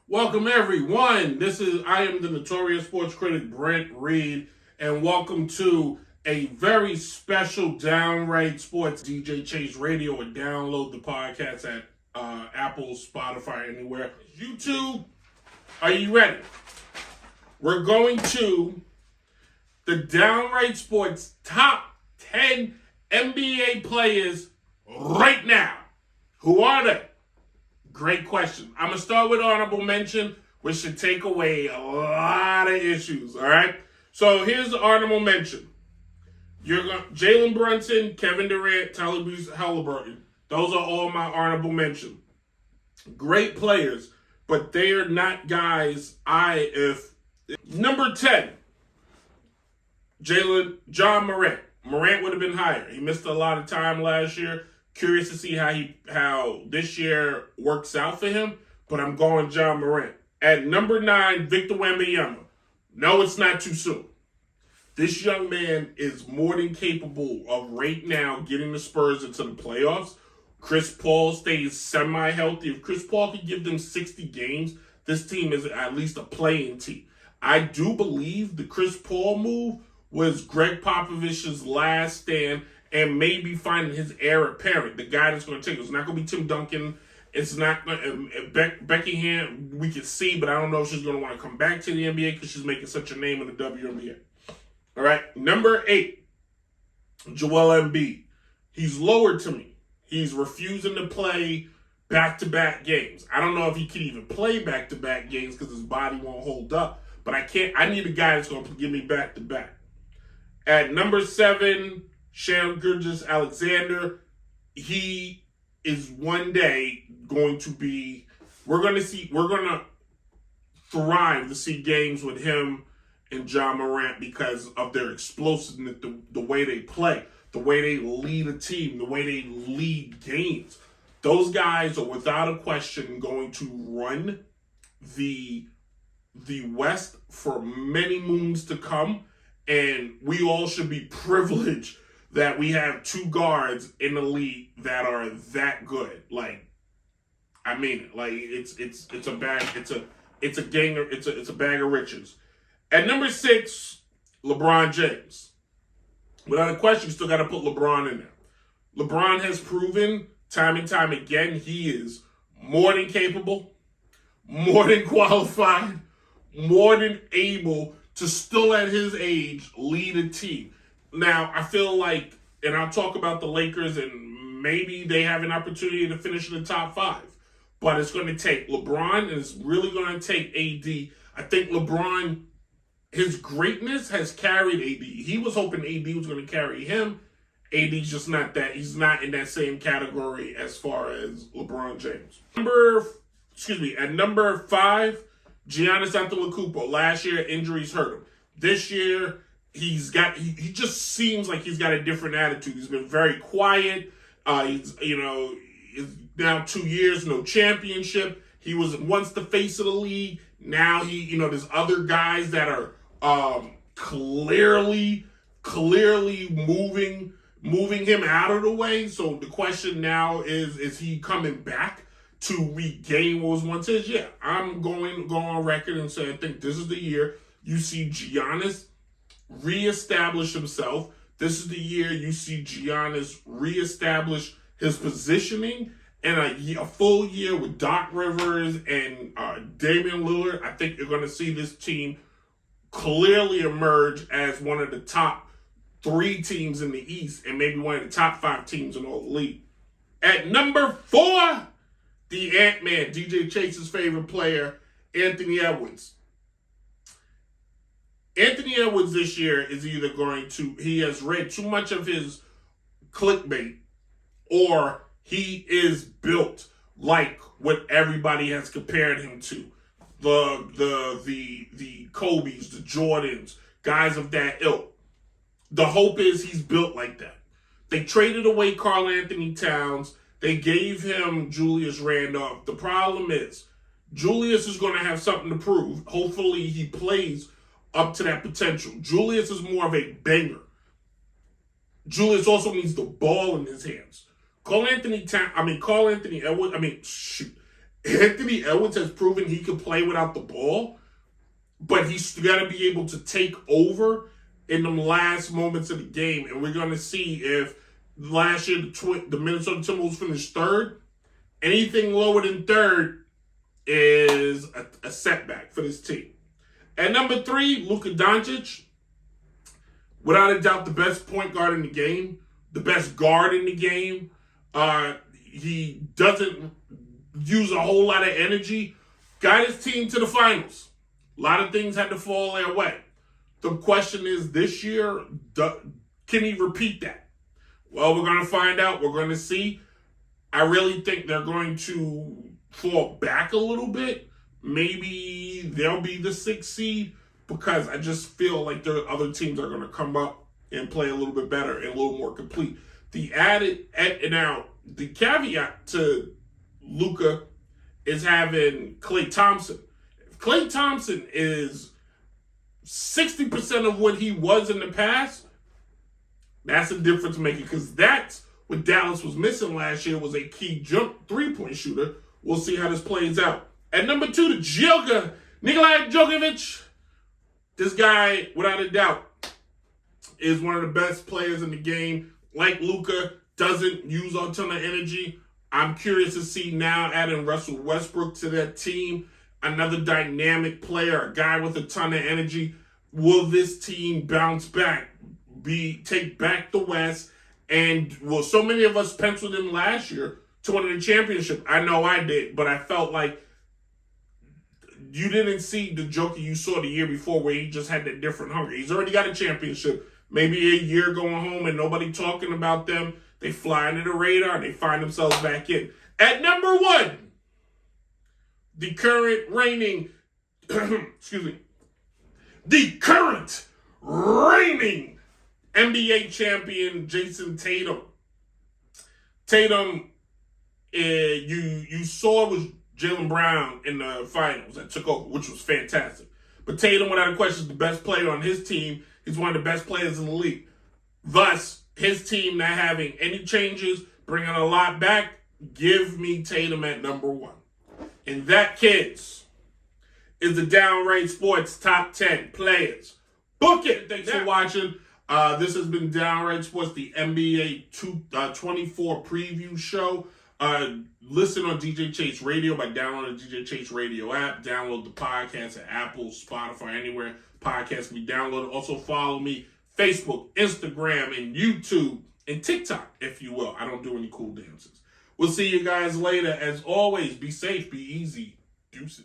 Welcome everyone. I am the Notorious Sports Critic Brent Reid, and welcome to a very special Downright Sports DJ Chase Radio. And download the podcast at Apple, Spotify, anywhere. YouTube, are you ready? We're going to the Downright Sports top 10 NBA players right now. Who are they? Great question. I'm going to start with honorable mention, which should take away a lot of issues, all right? So here's the honorable mention. Jalen Brunson, Kevin Durant, Tyrese Halliburton. Those are all my honorable mention. Great players, but they are not guys Number 10, John Morant. Morant would have been higher. He missed a lot of time last year. Curious to see how this year works out for him, but I'm going John Morant. At number 9, Victor Wembanyama. No, it's not too soon. This young man is more than capable of right now getting the Spurs into the playoffs. Chris Paul stays semi-healthy. If Chris Paul can give them 60 games, this team is at least a playing team. I do believe the Chris Paul move was Greg Popovich's last stand and maybe finding his heir apparent, the guy that's going to take it. It's not going to be Tim Duncan. It's not Becky Hand. We can see, but I don't know if she's going to want to come back to the NBA because she's making such a name in the WNBA. All right, number 8, Joel Embiid. He's lower to me. He's refusing to play back-to-back games. I don't know if he can even play back-to-back games because his body won't hold up. But I need a guy that's going to give me back-to-back. At number 7, Shai Gilgeous-Alexander, he is one day going to be, we're going to thrive to see games with him and John Morant because of their explosiveness, the way they play, the way they lead a team, the way they lead games. Those guys are without a question going to run the West for many moons to come, and we all should be privileged that we have 2 guards in the league that are that good. Like, I mean it. Like, it's a bag. It's a bag of riches. At number 6, LeBron James. Without a question, you still got to put LeBron in there. LeBron has proven time and time again he is more than capable, more than qualified, more than able to still at his age lead a team. Now, I feel like, and I'll talk about the Lakers, and maybe they have an opportunity to finish in the top 5. But it's going to take LeBron, and it's really going to take AD. I think LeBron, his greatness has carried AD. He was hoping AD was going to carry him. AD's just not that. He's not in that same category as far as LeBron James. At number 5, Giannis Antetokounmpo. Last year, injuries hurt him. This year, he just seems like he's got a different attitude. He's been very quiet. He's now 2 years, no championship. He was once the face of the league. Now there's other guys that are clearly moving him out of the way. So the question now is he coming back to regain what was once his? Yeah, I'm going to go on record and say I think this is the year you see Giannis reestablish himself. This is the year you see Giannis reestablish his positioning, and a full year with Doc Rivers and Damian Lillard. I think you're going to see this team clearly emerge as one of the top 3 teams in the East and maybe one of the top 5 teams in all the league. At number 4, the Ant-Man, DJ Chase's favorite player, Anthony Edwards. Anthony Edwards this year is either he has read too much of his clickbait, or he is built like what everybody has compared him to. The Kobe's, the Jordans, guys of that ilk. The hope is he's built like that. They traded away Karl Anthony Towns. They gave him Julius Randolph. The problem is, Julius is going to have something to prove. Hopefully he plays up to that potential. Julius is more of a banger. Julius also needs the ball in his hands. Karl Anthony Edwards, Anthony Edwards has proven he can play without the ball, but he's got to be able to take over in the last moments of the game. And we're going to see if last year the Minnesota Timberwolves finished third. Anything lower than third is a setback for this team. At number 3, Luka Doncic. Without a doubt, the best point guard in the game, the best guard in the game. He doesn't use a whole lot of energy. Got his team to the finals. A lot of things had to fall their way. The question is, this year, can he repeat that? Well, we're going to find out. We're going to see. I really think they're going to fall back a little bit. Maybe they'll be the 6th seed, because I just feel like there are other teams that are going to come up and play a little bit better and a little more complete. The caveat to Luka is having Klay Thompson. If Klay Thompson is 60% of what he was in the past, that's a difference maker, because that's what Dallas was missing last year, was a key jump 3-point shooter. We'll see how this plays out. At number 2, the Joker, Nikola Jokic. This guy, without a doubt, is one of the best players in the game. Like Luka, doesn't use a ton of energy. I'm curious to see now adding Russell Westbrook to that team. Another dynamic player, a guy with a ton of energy. Will this team bounce back? Take back the West? And well, so many of us penciled him last year to win the championship. I know I did, but I felt like you didn't see the Joker you saw the year before, where he just had that different hunger. He's already got a championship. Maybe a year going home and nobody talking about them. They fly under the radar and they find themselves back in. At number 1, the current reigning, the current reigning NBA champion, Jason Tatum. Tatum, you saw it was Jalen Brown in the finals that took over, which was fantastic. But Tatum, without a question, is the best player on his team. He's one of the best players in the league. Thus, his team not having any changes, bringing a lot back, give me Tatum at number 1. And that, kids, is the Downright Sports Top 10 Players. Book it. Thanks for watching. This has been Downright Sports, the NBA 24 preview show. Listen on DJ Chase Radio by downloading the DJ Chase Radio app. Download the podcast at Apple, Spotify, anywhere podcasts can be downloaded. Also follow me Facebook, Instagram, and YouTube, and TikTok, if you will. I don't do any cool dances. We'll see you guys later. As always, be safe, be easy. Deuces.